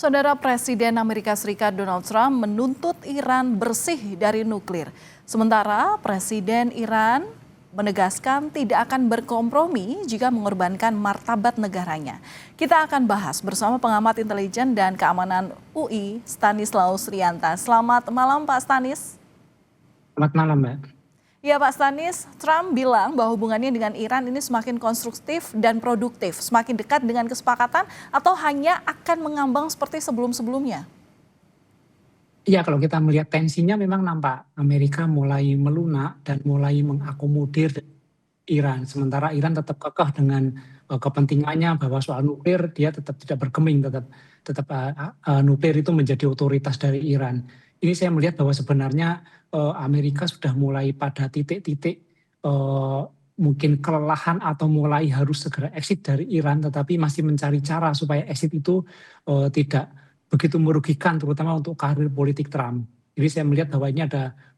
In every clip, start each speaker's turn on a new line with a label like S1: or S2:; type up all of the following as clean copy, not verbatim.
S1: Saudara Presiden Amerika Serikat Donald Trump menuntut Iran bersih dari nuklir. Sementara Presiden Iran menegaskan tidak akan berkompromi jika mengorbankan martabat negaranya. Kita akan bahas bersama pengamat intelijen dan keamanan UI, Stanislaus Rianta. Selamat malam Pak Stanis.
S2: Selamat malam, Mbak.
S1: Ya Pak Stanis, Trump bilang bahwa hubungannya dengan Iran ini semakin konstruktif dan produktif, semakin dekat dengan kesepakatan atau hanya akan mengambang seperti sebelum-sebelumnya?
S2: Iya, kalau kita melihat tensinya memang nampak Amerika mulai melunak dan mulai mengakomodir Iran. Sementara Iran tetap kekeh dengan kepentingannya bahwa soal nuklir dia tetap tidak bergeming, tetap nuklir itu menjadi otoritas dari Iran. Ini saya melihat bahwa sebenarnya Amerika sudah mulai pada titik-titik mungkin kelelahan atau mulai harus segera exit dari Iran, tetapi masih mencari cara supaya exit itu tidak begitu merugikan, terutama untuk karir politik Trump. Jadi saya melihat bahwa ini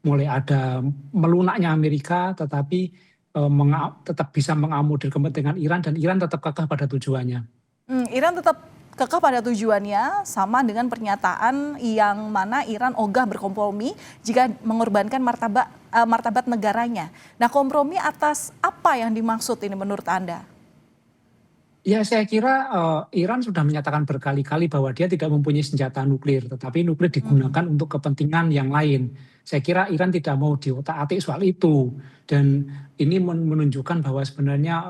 S2: mulai ada melunaknya Amerika, tetapi tetap bisa mengakomodir kepentingan Iran dan Iran tetap kekeh pada tujuannya.
S1: Iran tetap kekeh pada tujuannya, sama dengan pernyataan yang mana Iran ogah berkompromi jika mengorbankan martabat negaranya. Nah, kompromi atas apa yang dimaksud ini menurut Anda?
S2: Ya, saya kira Iran sudah menyatakan berkali-kali bahwa dia tidak mempunyai senjata nuklir, tetapi nuklir digunakan untuk kepentingan yang lain. Saya kira Iran tidak mau diotak-atik soal itu. Dan ini menunjukkan bahwa sebenarnya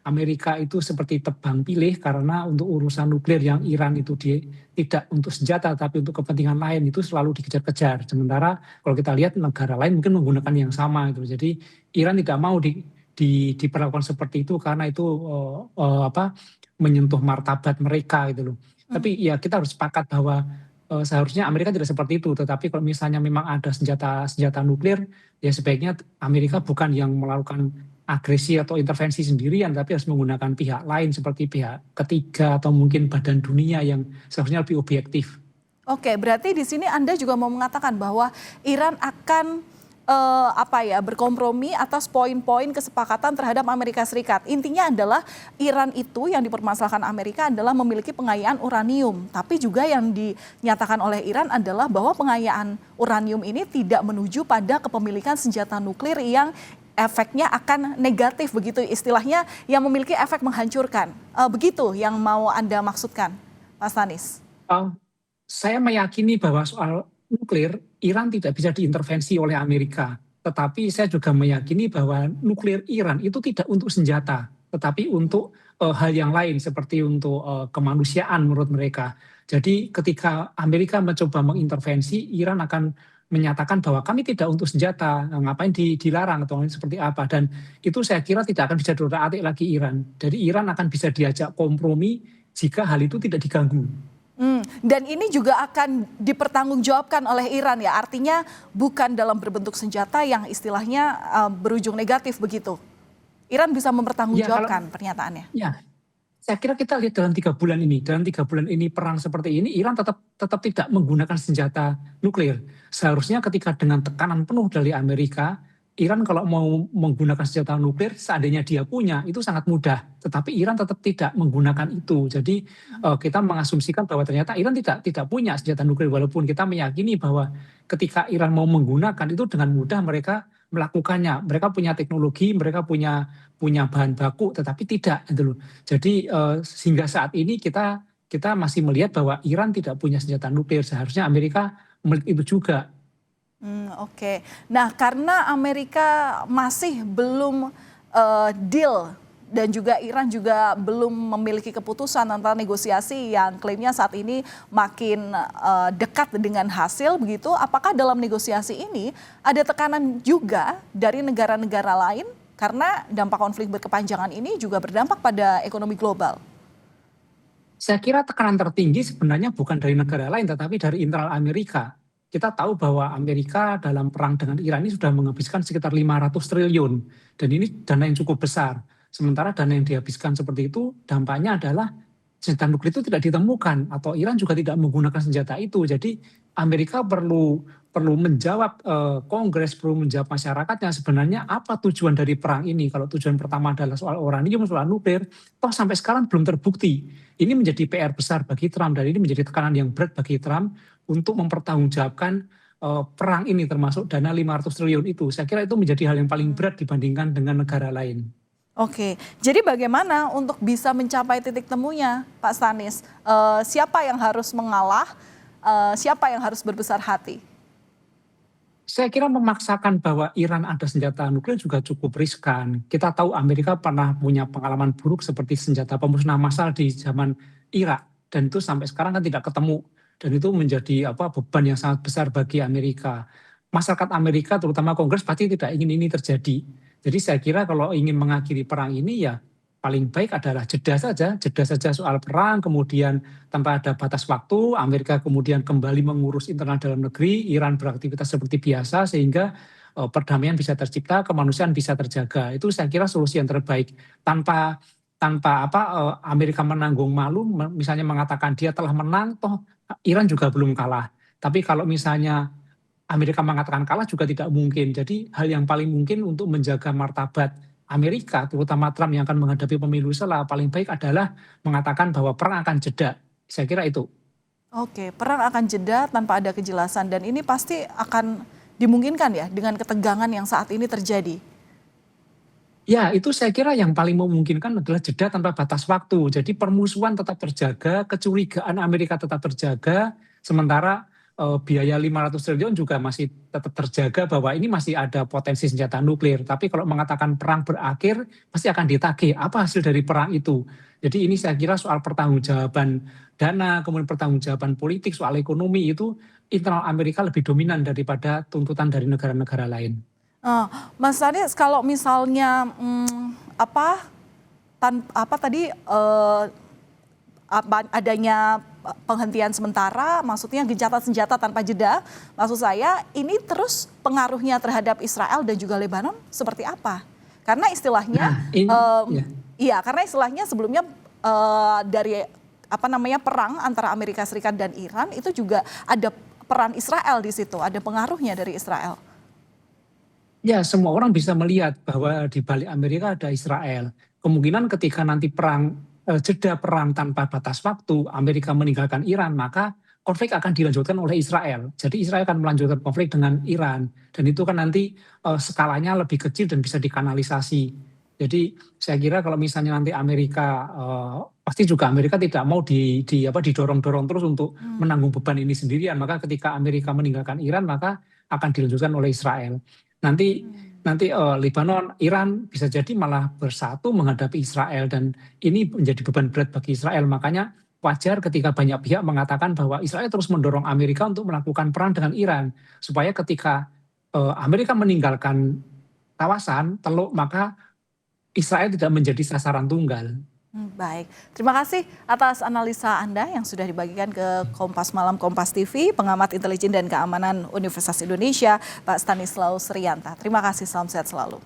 S2: Amerika itu seperti tebang pilih, karena untuk urusan nuklir yang Iran itu tidak untuk senjata, tapi untuk kepentingan lain itu selalu dikejar-kejar. Sementara kalau kita lihat negara lain mungkin menggunakan yang sama. Gitu. Jadi Iran tidak mau diperlakukan seperti itu karena itu menyentuh martabat mereka gitu loh. Tapi ya kita harus sepakat bahwa seharusnya Amerika tidak seperti itu. Tetapi kalau misalnya memang ada senjata nuklir, ya sebaiknya Amerika bukan yang melakukan agresi atau intervensi sendirian, tapi harus menggunakan pihak lain seperti pihak ketiga atau mungkin badan dunia yang seharusnya lebih objektif.
S1: Oke, berarti di sini Anda juga mau mengatakan bahwa Iran akan berkompromi atas poin-poin kesepakatan terhadap Amerika Serikat. Intinya adalah Iran itu yang dipermasalahkan Amerika adalah memiliki pengayaan uranium. Tapi juga yang dinyatakan oleh Iran adalah bahwa pengayaan uranium ini tidak menuju pada kepemilikan senjata nuklir yang efeknya akan negatif, begitu istilahnya, yang memiliki efek menghancurkan. Begitu yang mau Anda maksudkan, Pak Stanis?
S2: Saya meyakini bahwa soal nuklir, Iran tidak bisa diintervensi oleh Amerika. Tetapi saya juga meyakini bahwa nuklir Iran itu tidak untuk senjata, tetapi untuk hal yang lain seperti untuk kemanusiaan menurut mereka. Jadi ketika Amerika mencoba mengintervensi, Iran akan menyatakan bahwa kami tidak untuk senjata, ngapain dilarang atau seperti apa. Dan itu saya kira tidak akan bisa diotak-atik lagi Iran. Jadi Iran akan bisa diajak kompromi jika hal itu tidak diganggu.
S1: Dan ini juga akan dipertanggungjawabkan oleh Iran ya, artinya bukan dalam berbentuk senjata yang istilahnya berujung negatif begitu. Iran bisa mempertanggungjawabkan pernyataannya.
S2: Ya, saya kira kita lihat dalam 3 bulan ini perang seperti ini, Iran tetap tidak menggunakan senjata nuklir. Seharusnya ketika dengan tekanan penuh dari Amerika, Iran kalau mau menggunakan senjata nuklir, seandainya dia punya, itu sangat mudah. Tetapi Iran tetap tidak menggunakan itu. Jadi kita mengasumsikan bahwa ternyata Iran tidak punya senjata nuklir, walaupun kita meyakini bahwa ketika Iran mau menggunakan itu dengan mudah mereka melakukannya. Mereka punya teknologi, mereka punya bahan baku, tetapi tidak. Gitu loh. Jadi sehingga saat ini kita masih melihat bahwa Iran tidak punya senjata nuklir. Seharusnya Amerika memiliki itu juga.
S1: Oke. Nah, karena Amerika masih belum deal dan juga Iran juga belum memiliki keputusan tentang negosiasi yang klaimnya saat ini makin dekat dengan hasil begitu, apakah dalam negosiasi ini ada tekanan juga dari negara-negara lain karena dampak konflik berkepanjangan ini juga berdampak pada ekonomi global?
S2: Saya kira tekanan tertinggi sebenarnya bukan dari negara lain tetapi dari internal Amerika. Kita tahu bahwa Amerika dalam perang dengan Iran ini sudah menghabiskan sekitar 500 triliun. Dan ini dana yang cukup besar. Sementara dana yang dihabiskan seperti itu dampaknya adalah senjata nuklir itu tidak ditemukan. Atau Iran juga tidak menggunakan senjata itu. Jadi Amerika perlu perlu menjawab Kongres, perlu menjawab masyarakatnya sebenarnya apa tujuan dari perang ini. Kalau tujuan pertama adalah soal uranium, soal nuklir, toh sampai sekarang belum terbukti. Ini menjadi PR besar bagi Trump dan ini menjadi tekanan yang berat bagi Trump untuk mempertanggungjawabkan perang ini termasuk dana 500 triliun itu. Saya kira itu menjadi hal yang paling berat dibandingkan dengan negara lain.
S1: Oke, jadi bagaimana untuk bisa mencapai titik temunya, Pak Stanis? Siapa yang harus mengalah? Siapa yang harus berbesar hati?
S2: Saya kira memaksakan bahwa Iran ada senjata nuklir juga cukup riskan. Kita tahu Amerika pernah punya pengalaman buruk seperti senjata pemusnah massal di zaman Irak. Dan itu sampai sekarang kan tidak ketemu. Dan itu menjadi beban yang sangat besar bagi Amerika. Masyarakat Amerika terutama Kongres pasti tidak ingin ini terjadi. Jadi saya kira kalau ingin mengakhiri perang ini ya paling baik adalah jeda saja soal perang, kemudian tanpa ada batas waktu, Amerika kemudian kembali mengurus internal dalam negeri, Iran beraktivitas seperti biasa sehingga perdamaian bisa tercipta, kemanusiaan bisa terjaga. Itu saya kira solusi yang terbaik. Tanpa Amerika menanggung malu, misalnya mengatakan dia telah menang, toh Iran juga belum kalah. Tapi kalau misalnya Amerika mengatakan kalah juga tidak mungkin. Jadi hal yang paling mungkin untuk menjaga martabat Amerika, terutama Trump yang akan menghadapi pemilu paling baik adalah mengatakan bahwa perang akan jeda. Saya kira itu.
S1: Oke, perang akan jeda tanpa ada kejelasan dan ini pasti akan dimungkinkan ya dengan ketegangan yang saat ini terjadi.
S2: Ya, itu saya kira yang paling memungkinkan adalah jeda tanpa batas waktu. Jadi permusuhan tetap terjaga, kecurigaan Amerika tetap terjaga, sementara biaya 500 triliun juga masih tetap terjaga bahwa ini masih ada potensi senjata nuklir. Tapi kalau mengatakan perang berakhir, pasti akan ditagih apa hasil dari perang itu. Jadi ini saya kira soal pertanggungjawaban dana, kemudian pertanggungjawaban politik, soal ekonomi itu internal Amerika lebih dominan daripada tuntutan dari negara-negara lain.
S1: Mas Stanis, kalau misalnya adanya penghentian sementara, maksudnya gencatan senjata tanpa jeda, maksud saya ini terus pengaruhnya terhadap Israel dan juga Lebanon seperti apa? Karena istilahnya, karena istilahnya sebelumnya dari perang antara Amerika Serikat dan Iran itu juga ada peran Israel di situ, ada pengaruhnya dari Israel.
S2: Ya, semua orang bisa melihat bahwa di balik Amerika ada Israel. Kemungkinan ketika nanti jeda perang tanpa batas waktu, Amerika meninggalkan Iran, maka konflik akan dilanjutkan oleh Israel. Jadi Israel akan melanjutkan konflik dengan Iran. Dan itu kan nanti skalanya lebih kecil dan bisa dikanalisasi. Jadi saya kira kalau misalnya nanti Amerika, pasti juga Amerika tidak mau didorong-dorong terus untuk menanggung beban ini sendirian. Maka ketika Amerika meninggalkan Iran, maka akan dilanjutkan oleh Israel. Nanti Lebanon, Iran bisa jadi malah bersatu menghadapi Israel dan ini menjadi beban berat bagi Israel. Makanya wajar ketika banyak pihak mengatakan bahwa Israel terus mendorong Amerika untuk melakukan perang dengan Iran. Supaya ketika Amerika meninggalkan kawasan Teluk, maka Israel tidak menjadi sasaran tunggal.
S1: Baik, terima kasih atas analisa Anda yang sudah dibagikan ke Kompas Malam Kompas TV, pengamat intelijen dan keamanan Universitas Indonesia, Pak Stanislaus Rianta. Terima kasih, salam sehat selalu.